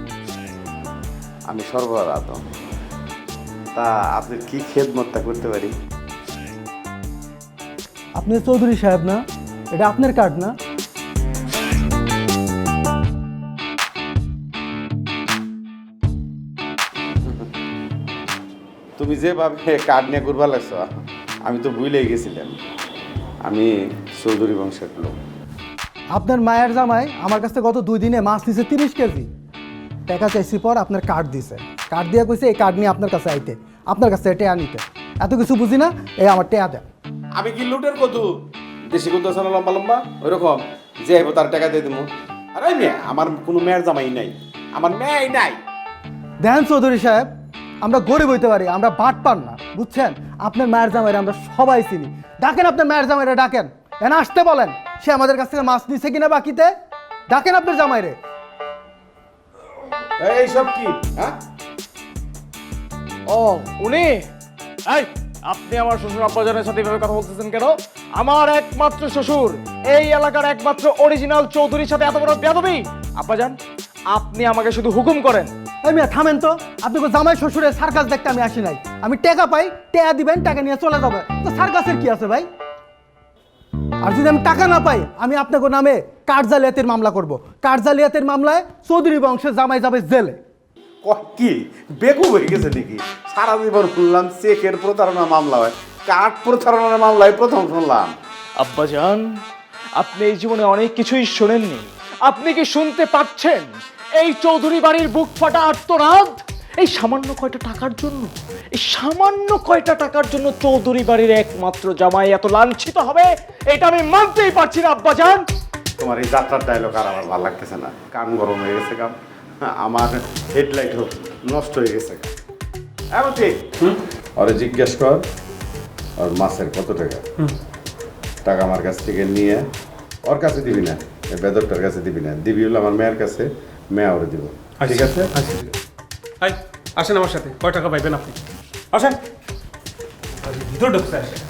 আমি সরবরাহ আদম। তা আপনি কি খেদমতটা করতে পারি? আপনি চৌধুরী সাহেব না? এটা আপনার কার্ড না? তুমি যেভাবে কার্ড নিয়ে ঘুরবা লাগছো, আমি তো ভুলেই গেছিলাম আমি চৌধুরী বংশের লোক। আপনার মায়ের জামাই আমার কাছে গত 2 দিনে মাছ নিছে 30 কেজি। টাকা চাইছি পর আপনার কার্ড দিছে, কার্ড দিয়ে কইছে এই কার্ড নিয়ে আপনার কাছে আইতে, আপনার কাছে টেয়া নিতে। এত কিছু বুঝি না, এই আমার টেয়া দেন। আমি কি লুটের কদু? দেশি কদু আছে না লম্বা লম্বা, ওইরকম যে হবো তার টাকা দিয়ে দেবো। আরে মেয়ে, আমার কোনো মেয়ের জামাই নাই, আমার মেয়েই নাই। দেখেন চৌধুরী সাহেব, আমরা গরিব হইতে পারি, আমরা বাট পান না, বুঝছেন? আপনার মায়ের জামাইরে আমরা সবাই চিনি। ডাকেন আপনার মায়ের জামাইরে, ডাকেন, এনে আসতে বলেন। সে আমাদের কাছ থেকে মাছ নিছে কিনা বাকিতে, ডাকেন আপনার জামাইরে। এইসব কি? হ্যাঁ, ও উনি? এই আপনি আমার শ্বশুর আব্বাজানের সাথে এভাবে কথা বলতেছেন কেন? আমার একমাত্র শ্বশুর, এই এলাকার একমাত্র অরিজিনাল চৌধুরীর সাথে এত বড় বেয়াদবি? আব্বাজান, আপনি আমাকে শুধু হুকুম করেন। এই মিয়া থামেন তো, আপনি জামাই শ্বশুরের সার্কাস দেখতে আমি আসি নাই। আমি টাকা পাই, টাকা দিবেন, টাকা নিয়ে চলে যাবে, তো সার্কাসের কি আছে ভাই? আর যদি আমি টাকা না পাই, আমি আপনাকে নামে কার্ড জালিয়াতির মামলা করব। কার্ড জালিয়াতির মামলায় চৌধুরী বংশের জামাই যাবে জেলে। কি বেকু হয়ে গেছে নাকি? সারা জীবন শুনলাম চেকের প্রতারণা মামলা হয়, কার্ড প্রতারণার মামলায় প্রথম শুনলাম। আব্বাজান, আপনি এই জীবনে অনেক কিছুই শোনেননি। আপনি কি শুনতে পাচ্ছেন এই চৌধুরী বাড়ির বুক ফাটা আর্তনাদ? এই সামান্য কয়টা টাকার জন্য, এই সামান্য কয়টা টাকার জন্য চৌধুরী বাড়ির একমাত্র জামাই এত লাঞ্ছিত হবে, এটা আমি মানতেই পারছি না আব্বাজান। তোমার এই যাত্রার ডায়লগ আর আমার ভালো লাগতেছে না, কান গরম হয়ে গেছে, কাম আমার হেডলাইট নষ্ট হয়ে গেছে। এমন ঠিক ওরে জিজ্ঞেস কর ওর মাছের কত টাকা। টাকা আমার কাছ থেকে নিয়ে ওর কাছে দিবি না, বেদরটার কাছে দিবি না, দিবি হলো আমার মেয়ের কাছে, মেয়ে ওরে দিব, ঠিক আছে? এই আসেন আমার সাথে, কয় টাকা পাইবেন আপনি? আসেন ভিতরে ঢুকতে আসেন।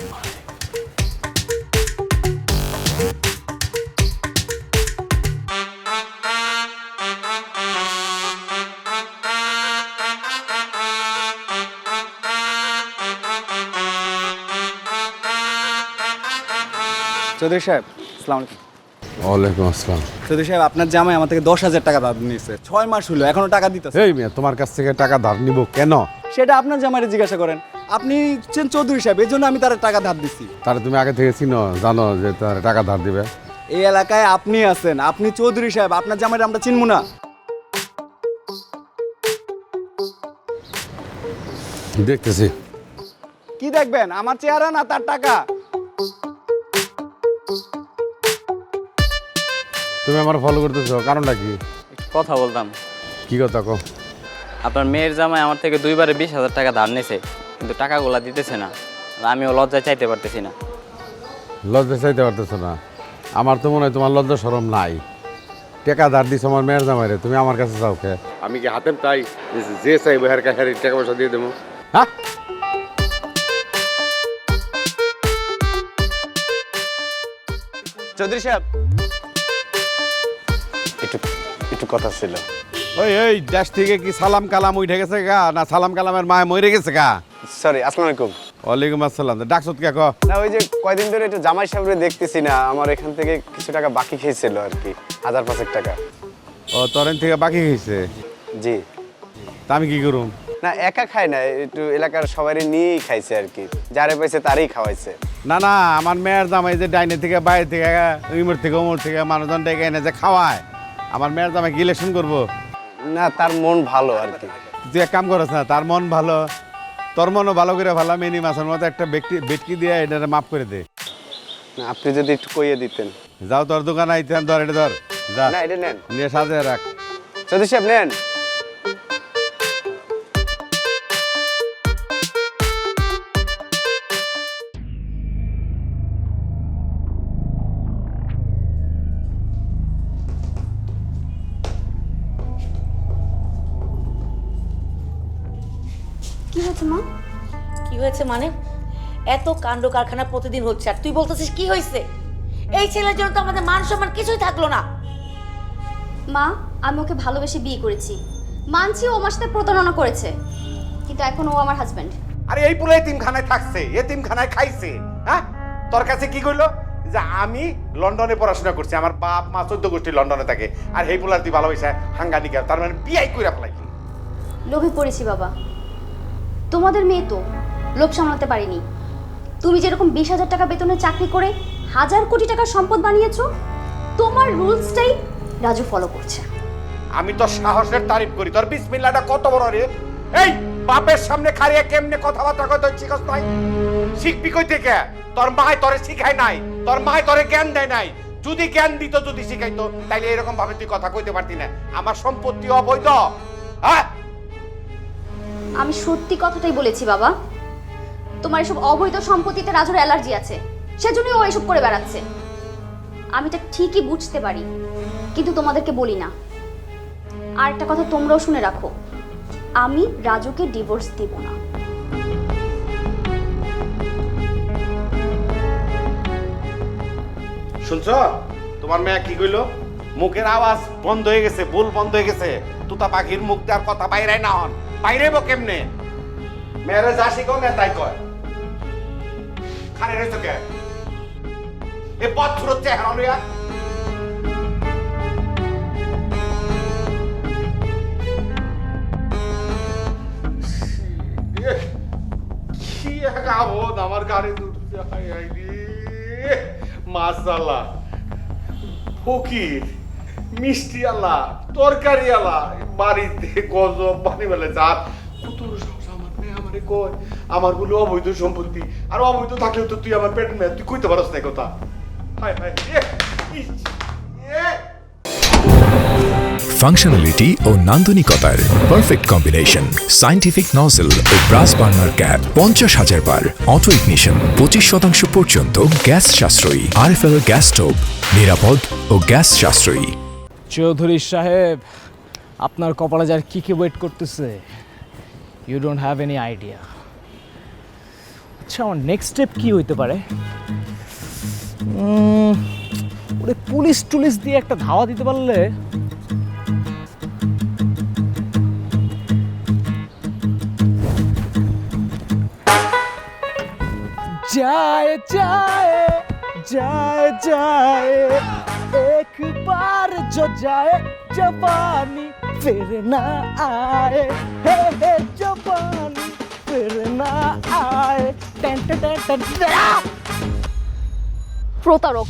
চৌধুরী সাহেব, আসসালামু আলাইকুম। ওয়ালাইকুম আসসালাম। চৌধুরী সাহেব, আপনার জামাই আমার থেকে 10,000 টাকা ধার নিয়েছে, 6 মাস হলো এখনো টাকা দিতেছে। এই মেয়ে, তোমার কাছ থেকে টাকা ধার নিব কেন? সেটা আপনার জামাইরে জিজ্ঞাসা করেন। আপনি হচ্ছেন চৌধুরী সাহেব, এই জন্য আমি তার টাকা ধার দিচ্ছি। তাহলে তুমি আগে থেকে চিনো, জানো যে তার টাকা ধার দিবে? এই এলাকায় আপনি আছেন, আপনি চৌধুরী সাহেব, আপনার জামাইরে আমরা চিনব না? দেখতেছি। কি দেখবেন, আমার চেহারা না তার টাকা? তুমি আমার ফলো করতেছো, কারণটা কি? কথা বলতাম। কি কথা কো? আপনার মেয়ের জামাই আমার থেকে 2 বারে 20,000 টাকা ধার নিয়েছে, কিন্তু টাকাগুলা দিতেছে না। আমিও লজ্জায় চাইতে পারতেছি না। লজ্জা চাইতে পারতেছো না? আমার তো মনে হয় তোমার লজ্জা শরম নাই। টাকা ধার দিছো আমার মেয়ের জামাইরে, তুমি আমার কাছে চাও কে? আমি কি হাতে তাই যে চাইবো হের কাছে টাকা পয়সা দিয়ে দেবো? হ্যাঁ, চৌধুরী সাহেব একটু একটু কথা ছিল। ওই ওই দেশ থেকে কি সালাম কালাম উঠে গেছে গা, না সালাম কালামের মায় মরে গেছে গা? সরি, আসসালামু আলাইকুম। ওয়ালাইকুম আসসালাম। ডাকছত কে ক? না ওই যে কয়দিন ধরে একটু জামাই সাহেবরে দেখতেছি না, আমার এখান থেকে কিছু টাকা বাকি খেয়েছিল আর কি, 1000-500 টাকা। ও তরেন থেকে বাকি হয়েছে? জি। তা আমি কি করুম? না একা খায় না, একটু এলাকার সবারই নিয়েই খাইছে আর কি, যারে পাইছে তারই খাওয়াইছে। না না, আমার মেয়ের জামাই যে ডাইনে থেকে বাইরে থেকে ইমর থেকে ওমর থেকে মানুষজন ডেকে এনে যে খাওয়ায়, আমার মেয়ের জামাই কি ইলেকশন করবো? না তার মন ভালো আর কি। তুই এক কাম করছ না, তার মন ভালো, তোর মনও ভালো করে ভালো, মিনি মাছের মতো একটা বেটকি দিয়ে এটা মাফ করে দে। না আপনি যদি একটু কইয়ে দিতেন। যাও তোর দোকান আইতেন, ধর এটা ধর, যা না এটা নেন, নিয়ে সাজিয়ে রাখ। চৌধুরী সাহেব নেন। কি হয়েছে মা? কি হয়েছে মানে? এত কাণ্ড কারখানা প্রতিদিন হচ্ছে আর তুই বলতেছিস কি হয়েছে? এই ছেলের জন্য তো আমাদের মান সম্মান কিছুই থাকলো না। মা, আমি ওকে ভালোবেসে বিয়ে করেছি, মানছি ও আমার সাথে প্রতারণা করেছে, কিন্তু এখন ও আমার হাজবেন্ড। আরে এই পুরো এতিমখানায় থাকছে, এতিমখানায় খাইছে, হ্যাঁ? তোর কাছে কি কইলো যে আমি লন্ডনে পড়াশোনা করছি, আমার বাপ মা 14 গোষ্ঠী লন্ডনে থাকে, আর এই পুলার তুই ভালোবাসা হাঙ্গানিকা, তার মানে বিয়াই কইরা ফেলাইলি। লোভে পড়েছি বাবা, তোমাদের মেয়ে তো লোভ সামলাতে পারিনি। তুমি যেরকম 20,000 টাকা বেতনে চাকরি করে 1000 কোটি টাকার সম্পদ বানিয়েছো, তোমার রুলসটাই রাজু ফলো করছে। আমি তো সাহসের তারিফ করি, তোর বিসমিল্লাহটা কত বড় রে! এই বাপের সামনে খাড়িয়ে কেমনে কথাবার্তা কই তুই শিখছ নাই? শিখবি কই থেকে? তোর মাই তোরে শিখায় নাই, তোর মাই তোরে জ্ঞান দেয় নাই। যদি জ্ঞান দিত, যদি শিখাইতো, তাইলে এরকম ভাবে তুই কথা কইতে পারতি না। আমার সম্পত্তি অবৈধ, হ্যাঁ? আমি সত্যি কথাটাই বলেছি বাবা, তোমার এসব অবৈধ সম্পত্তিতে রাজুর অ্যালার্জি আছে, সেজন্যই ও এসব করে বেড়াচ্ছে। আমি এটা ঠিকই বুঝতে পারি, কিন্তু তোমাদেরকে বলি না। আর একটা কথা তোমরাও শুনে রাখো, আমি রাজুকে ডিভোর্স দেব না। শুনছো তোমার মেয়ে কি কইলো? মুখের আওয়াজ বন্ধ হয়ে গেছে, বুল বন্ধ হয়ে গেছে, তুতা পাখির মুখ দিয়ে আর কথা বাইরে না হন। বাইরেব কেমনে? মেয়েরা যা শিখো না তাই কয়। খানে রয়েছে কে? এ পথর চেহারা লইয়া কি এক আবদ আমার গাড়ি উঠছে। হাই হাই রে মাশাআল্লাহ, ফকির মিষ্টি আলা তরকারি আলা বাড়িতে গজব বানি বলে যা কত সাহস আমার মেয়ে আমারে কয় আমার বলে অবৈধ সম্পত্তি, আর অবৈধ থাকলেও তো তুই আমার পেট মেয়ে, তুই কইতে পারস না কথা। হাই হাই ফাংশনালিটি ও নান্দনিকতার পারফেক্ট কম্বিনেশন, সায়েন্টিফিক নজল ও ব্রাস বার্নার ক্যাপ, 50,000 বার অটো ইগনিশন, 25% পর্যন্ত গ্যাস সাশ্রয়ী, আরএফএল গ্যাস স্টোভ, নিরাপদ ও গ্যাস সাশ্রয়ী। চৌধুরী সাহেব, আপনার কপালে যার কি কি ওয়েট করতেছে, you don't have any idea. আচ্ছা, আমার নেক্সট স্টেপ কি হইতে পারে? ওরে পুলিশ টুলিশ দিয়ে একটা ধাওয়া দিতে পারলে। जाए जाए जाए जाए एक बार जो जाए जवानी फिर ना आए, हे हे जवानी फिर ना आए। टेन टेन टेन প্রতারক,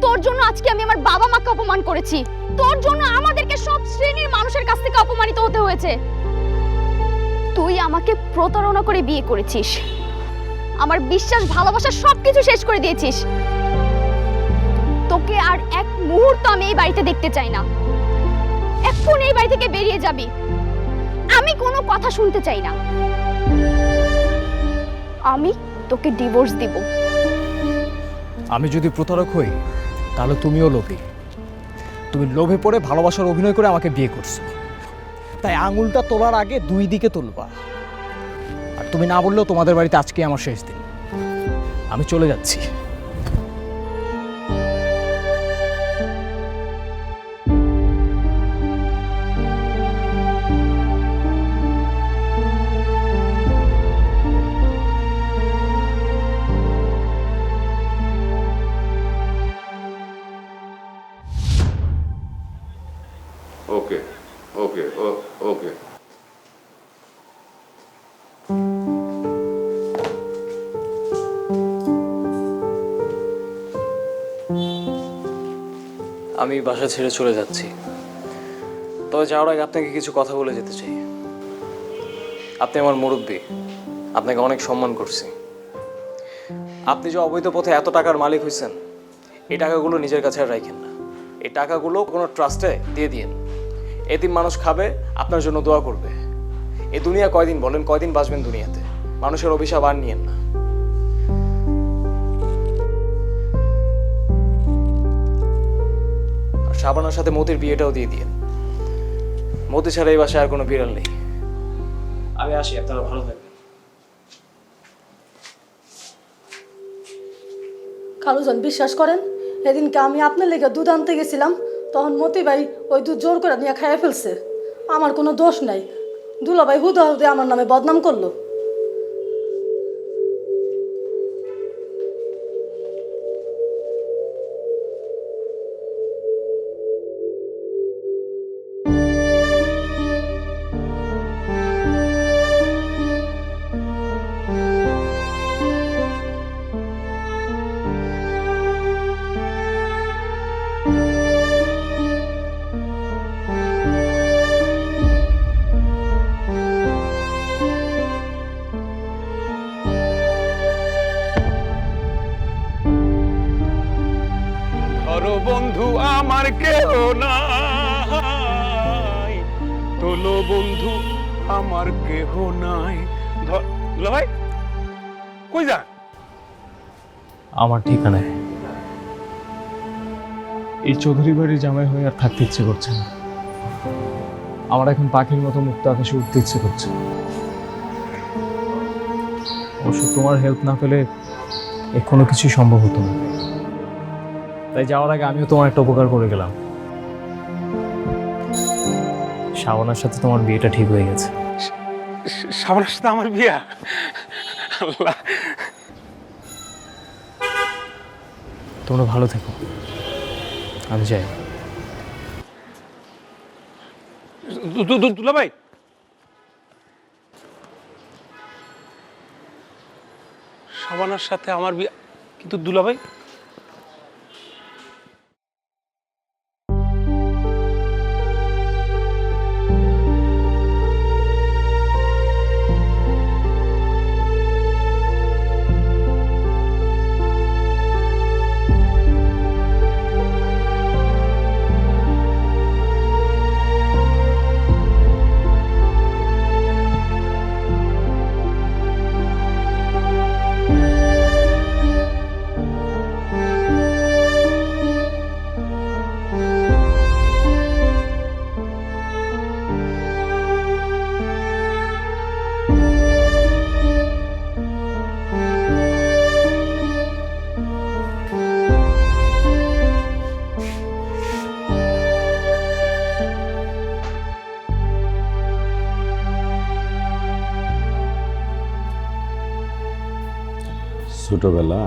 তোর জন্য আজকে আমি আমার বাবা মাকে অপমান করেছি, তোর জন্য আমাদেরকে সব শ্রেণীর মানুষের কাছ থেকে অপমানিত হতে হয়েছে। তুই আমাকে প্রতারণা করে বিয়ে করেছিস, আমার বিশ্বাস ভালোবাসা সবকিছু শেষ করে দিয়েছিস। তোকে আর এক মুহূর্ত আমি এই বাড়িতে দেখতে চাই না। এখন এই বাড়ি থেকে বেরিয়ে যাবি, আমি কোনো কথা শুনতে চাই না। আমি তোকে ডিভোর্স দিব। আমি যদি প্রতারক হই তাহলে তুমিও লোভী। তুমি লোভে পড়ে ভালোবাসার অভিনয় করে আমাকে বিয়ে করছো, তাই আঙুলটা তোলার আগে দুই দিকে তুলবা। আর তুমি না বললেও তোমাদের বাড়িতে আজকে আমার শেষ দিন। আমি চলে যাচ্ছি। ওকে ওকে ওকে। আমি বাসা ছেড়ে চলে যাচ্ছি, তবে যাওয়ার আগে আপনাকে কিছু কথা বলে যেতে চাই। আপনি আমার মুরব্বী, আপনাকে অনেক সম্মান করছি। আপনি যে অবৈধ পথে এত টাকার মালিক হয়েছেন, এই টাকাগুলো নিজের কাছে আর রাখেন না। এই টাকাগুলো কোনো ট্রাস্টে দিয়ে দিন। এতিম মানুষ খাবে, আপনার জন্য দোয়া করবে। এই দুনিয়া কয়দিন বলেন, কয়দিন বাঁচবেন দুনিয়াতে? মানুষের অভিশাপ আর নিয়েন না। আর শাবানার সাথে মতির বিয়েটাও দিয়ে দিন। মতি ছাড়া এই বাসায় আর কোনো বিড়াল নেই। আমি আসি, আপনারা ভালো থাকবেন। খালুজান, বিশ্বাস করেন, সেদিনকে আমি আপনার লেগে দুধ আনতে গেছিলাম, তখন মতি ভাই ওই দুধ জোর করে নিয়ে খাইয়ে ফেলছে। আমার কোনো দোষ নাই। দুলাভাই হুদা হুদে আমার নামে বদনাম করলো। ধরো বন্ধু আমার কেহ নাই, তোলো বন্ধু আমার কেহ নাই। ভাই কই যান? আমার ঠিকানায়। এই চৌধুরী বাড়ির জামাই হয়ে আর থাকতে ইচ্ছে করছে না। আমার এখন পাখির মতো মুক্ত আকাশে উঠতে ইচ্ছে করছে। অবশ্য তোমার হেল্প না পেলে এ কোনো কিছুই সম্ভব হতো না। তাই যাওয়ার আগে আমিও তোমার একটা উপকার করে গেলাম। শাবানার সাথে তোমার বিয়েটা ঠিক হয়ে গেছে। শাবানার সাথে আমার বিয়া? আল্লাহ। তোমরা ভালো থেকো, আমি যাই। দুলা ভাই, শাবানার সাথে আমার বিয়া, কিন্তু দুলা ভাই ছোটবেলা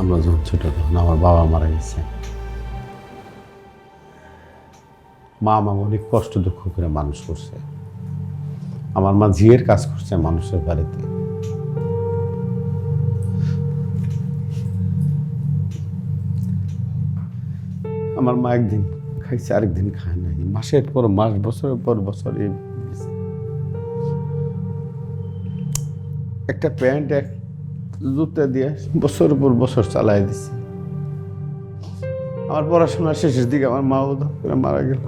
আমরা যখন ছোট, তখন আমার বাবা মারা গেছে। মা আমাকে অনেক কষ্ট দুঃখ করে মানুষ করছে। আমার মা ঝিয়ের কাজ করছে মানুষের বাড়িতে। আমার মা একদিন খাইছে, আরেকদিন খায় নাই। মাসের পর মাস, বছরের পর বছর একটা প্যান্ট, এক জুতা দিয়ে বছরের পর বছর চালাই দিছি। আমার পড়াশোনার শেষের দিকে আমার মা করে মারা গেল।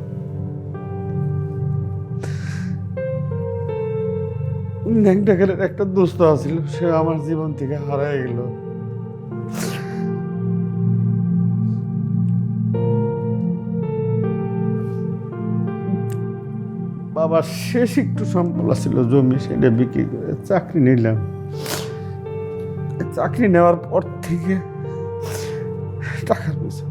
ন্যাংটাকালের একটা দোস্ত আছিল, সে আমার জীবন থেকে হারাই গেল। বাবার শেষ একটু সম্পদ ছিল জমি, সেটা বিক্রি করে চাকরি নিলাম। চাকরি নেওয়ার পর থেকে টাকার পয়সা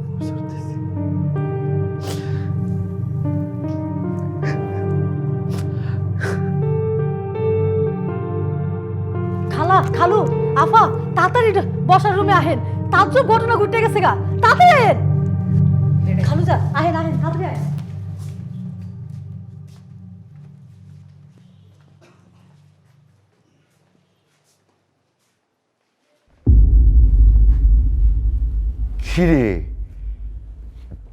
খালা খালু আফা তাড়াতাড়ি বসার রুমে আহেন, তার জন্য ঘটনা ঘটে গেছে গা, তাড়াতাড়ি আহেন। খালু যা আহেন আহেন তাড়াতাড়ি আহেন। খিরে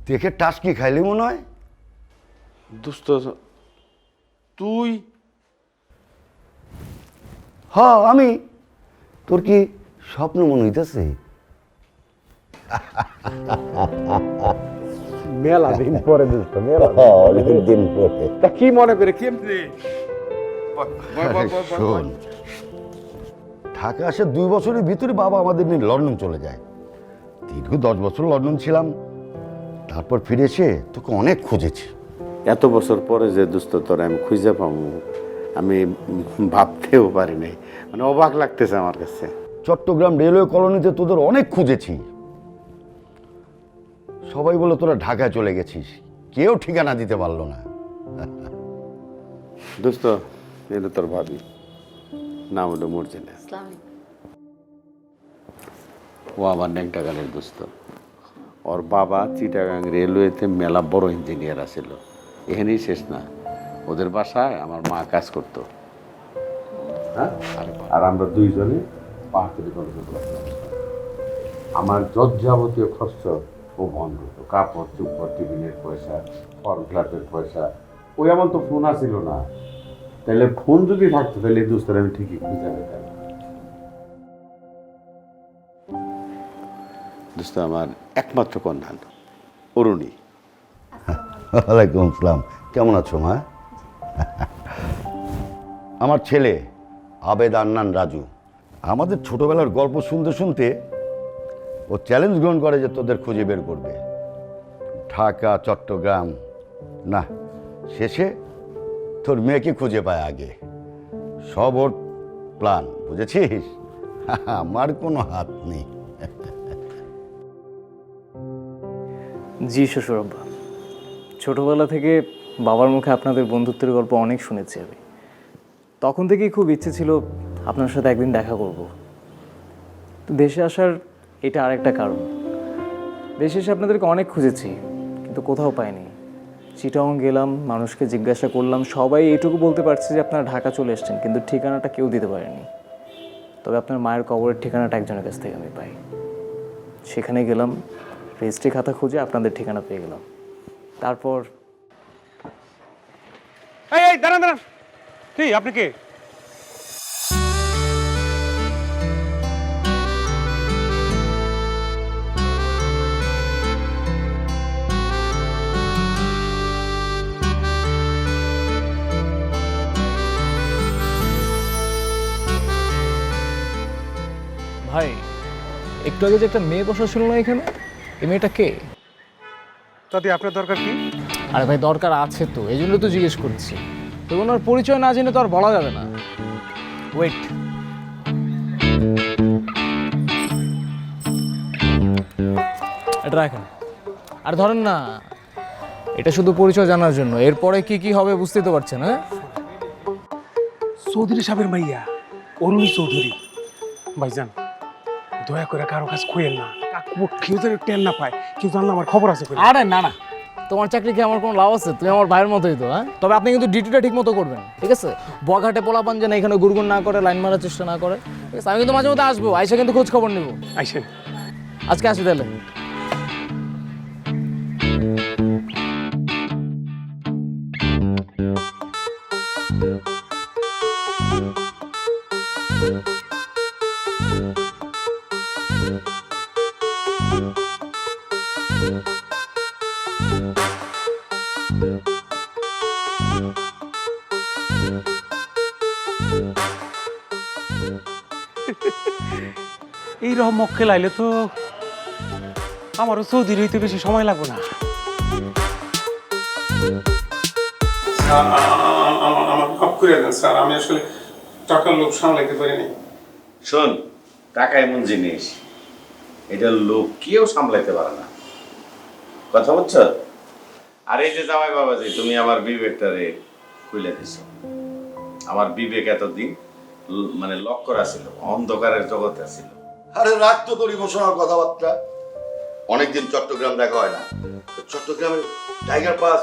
দেখে টাসকি খাইলে মনে হয়। দোস্ত তুই? হ আমি। তোর কি স্বপ্ন মনে হইতেছে? মেলা দিন পরে দোস্ত, মেলা অনেক দিন পরে। তা কি মনে করে কেমনে? শোন, ঢাকা আসে 2 বছরের ভিতরে বাবা আমাদের নিয়ে লন্ডন চলে যায়। দীর্ঘ 10 বছর লন্ডন ছিলাম, তারপর ফিরে এসে তোকে অনেক খুঁজেছি। এত বছর পরে যে দোস্ত তোরা আমি খুঁজে পাবো আমি ভাবতেও পারি নাই, মানে অবাক লাগতেছে আমার কাছে। চট্টগ্রাম রেলওয়ে কলোনিতে তোদের অনেক খুঁজেছি, সবাই বলে তোরা ঢাকায় চলে গেছিস, কেউ ঠিকানা দিতে পারলো না। দোস্ত এটা তোর ভাবি, নাম হলো মর্জিনা। ও আমার ন্যাংটাগালের দোস্ত। ওর বাবা চিটাগাং রেলওয়েতে মেলা বড় ইঞ্জিনিয়ার আছিল। এখানেই শেষ না, ওদের বাসায় আমার মা কাজ করতো। হ্যাঁ, আর আমরা দুইজনে পাহাড়তলি কলেজে পড়তাম। আমার যাবতীয় খরচ ও বহন করতো, কাপড় চুপড়, টিফিনের পয়সা, ফর্ম ফিলাপের পয়সা। ওই এমন তো ফোন আসছিল না, তাহলে ফোন যদি থাকতো তাহলে এই দোস্তের আমি ঠিকই খুঁজে পেতাম। দোস্ত আমার একমাত্র কন্যা অরুণী। ওয়ালাইকুম আসসালাম, কেমন আছো মা? আমার ছেলে আবেদ আন্নান রাজু। আমাদের ছোটবেলার গল্প শুনতে শুনতে ও চ্যালেঞ্জ গ্রহণ করে যে তোদের খুঁজে বের করবে। ঢাকা, চট্টগ্রাম, না, শেষে তোর মেয়েকে খুঁজে পায় আগে। সব ওর প্ল্যান, বুঝেছিস? আমার কোনো হাত নেই। জি শ্বশুরাব্বা, ছোটবেলা থেকে বাবার মুখে আপনাদের বন্ধুত্বের গল্প অনেক শুনেছি আমি। তখন থেকেই খুব ইচ্ছে ছিল আপনার সাথে একদিন দেখা করব। তো দেশে আসার এটা আরেকটা কারণ। দেশে এসে আপনাদেরকে অনেক খুঁজেছি, কিন্তু কোথাও পাইনি। চিটাং গেলাম, মানুষকে জিজ্ঞাসা করলাম, সবাই এইটুকু বলতে পারছে যে আপনারা ঢাকা চলে এসেছেন, কিন্তু ঠিকানাটা কেউ দিতে পারেনি। তবে আপনার মায়ের কবরের ঠিকানাটা একজনের কাছ থেকে আমি পাই। সেখানে গেলাম, রেজিস্ট্রি খাতা খুঁজে আপনাদের ঠিকানা পেয়ে গেলাম। তারপর এই দাঁড়ান দাঁড়ান, কি আপনি কে? ভাই, একটু আগে যে একটা মেয়ে বসা ছিল না এখানে, এই মেয়েটা কে? তাতে আপনার দরকার কি? আরে ভাই দরকার আছে তো, এই জন্য তো জিজ্ঞেস করছি। তো ওনার পরিচয় না জেনে তো আর বলা যাবে না। ওয়েট, এটা রাখেন আর ধরেন না, এটা শুধু পরিচয় জানার জন্য। এরপরে কি কি হবে বুঝতে তো পারছেন। হ্যাঁ, চৌধুরী সাহেবের মাইয়া অরুণী চৌধুরী। ভাইজান দয়া করে কারো কাছে খুঁয়েন না, কাকু কেউ যেন টেন না পায়, কেউ জানলে আমার খবর আছে। আরে না না, তোমার চাকরি কি আমার কোনো লাভ আছে? তুমি আমার ভাইয়ের মতোই তো। হ্যাঁ, তবে আপনি কিন্তু ডিউটিটা ঠিক মতো করবেন, ঠিক আছে? বগাটে পোলাপান যেন এখানে গুড়গুড় না করে, লাইন মারার চেষ্টা না করে, ঠিক আছে? আমি কিন্তু মাঝে মধ্যে আসবো, আইসা কিন্তু খোঁজ খবর নেবো। আইসেন। আজকে আসি তাহলে। এইরকম মক্কেল আইলে তো আমারও চৌধুরী হইতে বেশি সময় লাগবে না। করে দেন স্যার, আমি আসলে টাকার লোভ সামলাইতে পারিনি। শোন, টাকা এমন জিনিস, এটা লোক কেউ সামলাইতে পারে না, কথা বুঝছ? আর এই যে জামাই বাবাজি, তুমি আমার বিবেকটারে খুলে দিছ। আমার বিবেক এতদিন মানে লক করা ছিল, অন্ধকারের জগতে ছিল। আরে রাখ তো তোর ইমোশনাল কথাবার্তা। অনেকদিন চট্টগ্রাম দেখা হয় না, তো চট্টগ্রামের টাইগার পাস,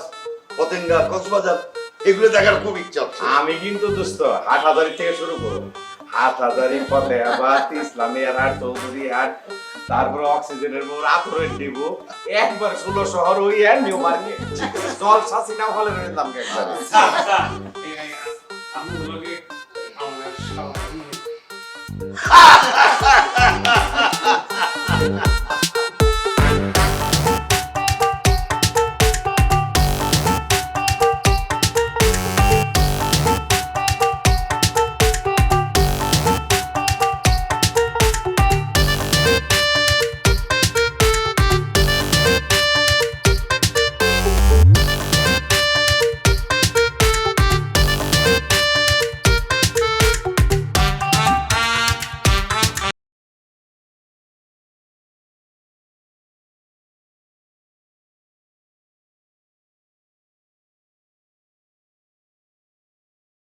পতেঙ্গা, কক্সবাজার এগুলো দেখার খুব ইচ্ছা হচ্ছে। আমি কিন্তু দোস্ত হাটহাজারি থেকে শুরু করব, হাটহাজারি, ফতেহাবাদ, ইসলামিয়া হাট, চৌধুরী হাট, তারপরে অক্সিজেনের মোড়, আতরের ডিপো, একবার 16 শহর ওই আর নিউ মার্কেট, জল সাসিনা হলে রইলাম একবার। আমি